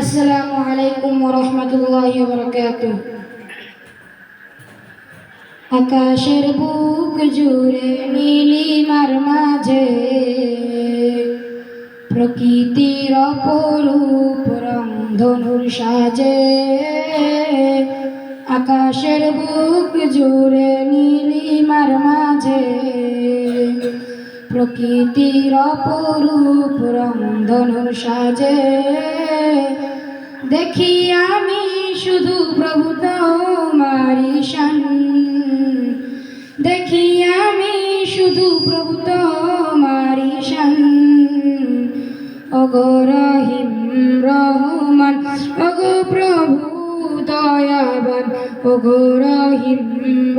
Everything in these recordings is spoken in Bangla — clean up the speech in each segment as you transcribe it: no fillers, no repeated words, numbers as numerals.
আসসালামু আলাইকুম ওয়া রাহমাতুল্লাহি ওয়া বারাকাতুহু। আকাশের বুক জুড়ে নীলিমার মাঝে প্রকৃতির অপরূপ রংধনুর সাজে। আকাশের বুক জুড়ে নীলিমার মাঝে প্রকৃতির অপরূপ রংধনুর সাজে। দেখি আমি শুধু প্রভু তোমারি শান, দেখি আমি শুধু প্রভু তোমারি শান। ওগো রহিম রহমান, ওগো প্রভু দয়াবান, ওগো রহিম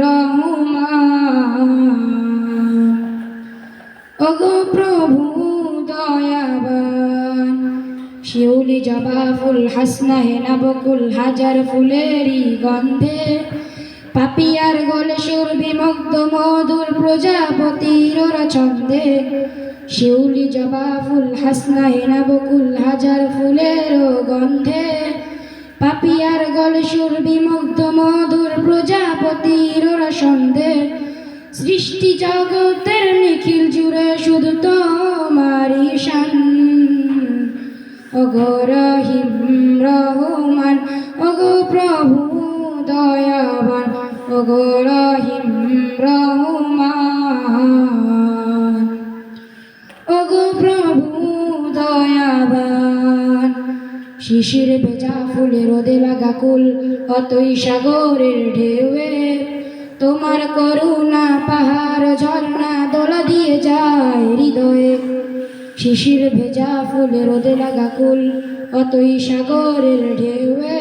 রহমান, ওগো প্রভু দয়াবান। শিউলি জবা ফুল হাসনা হেনা বকুল হাজার ফুলেরই গন্ধে পাপিয়ার গলে সুর বিমুগ্ধ মধুর প্রজাপতির ছন্দে। শিউলি জবা ফুল হাসনা হেনা বকুল হাজার ফুলের গন্ধে পাপিয়ার গলে সুর বিমুগ্ধ মধুর প্রজাপতির ছন্দে। সৃষ্টি জগতের নিখিল জুড়ে শুধু তোমারি শান, ওগো রহিম রহমান, ওগো প্রভু দয়াবান, ওগো রহিম রহমান, ওগো প্রভু দয়াবান। শিশির ভেজা ফুলে রোদে লাগা কুল অতই সাগরের ঢেউয়ে তোমার করুণা পাহাড় ঝর্ণা দোলা দিয়ে যায় হৃদয়ে। শিশির ভেজা ফুলে রোদে লাগা কুল অতই সাগরের ঢেউয়ে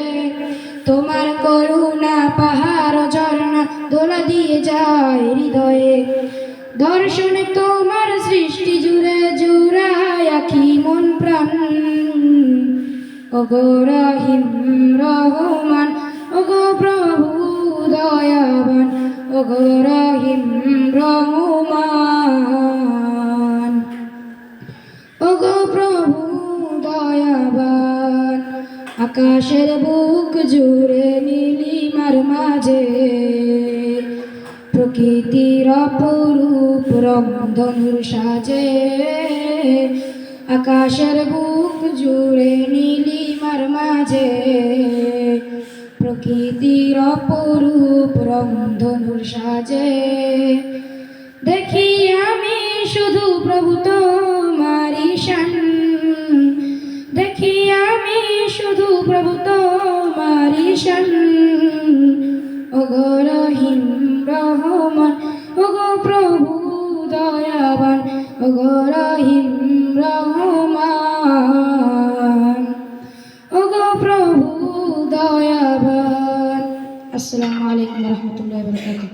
তোমার করুণা পাহাড় ঝর্ণা দোলা দিয়ে যায় হৃদয়ে। দর্শনে তোমার সৃষ্টি জুড়ে জুড়ায় আখি মন প্রাণ, ওগো রহিম রহমান, ওগো প্রভু দয়াবান, ওগো রহিম রহমান, ওগো প্রভু দয়াবান। আকাশের বুক জুড়ে নীলিমার মাঝে প্রকৃতির অপরূপ রংধনুর সাজে। আকাশের বুক জুড়ে নীলিমার মাঝে প্রকৃতির অপরূপ রংধনুর সাজে। দেখি আমি শুধু প্রভু তোমারি শান, দেখি আমি শুধু প্রভু তোমারি শান। ওগো রহিম রহমান, ওগো প্রভু দয়াবান, ওগো রহিম রহমান, ওগো প্রভু দয়াবান। আসসালামু আলাইকুম ওয়া রাহমাতুল্লাহি ওয়া বারাকাতুহু।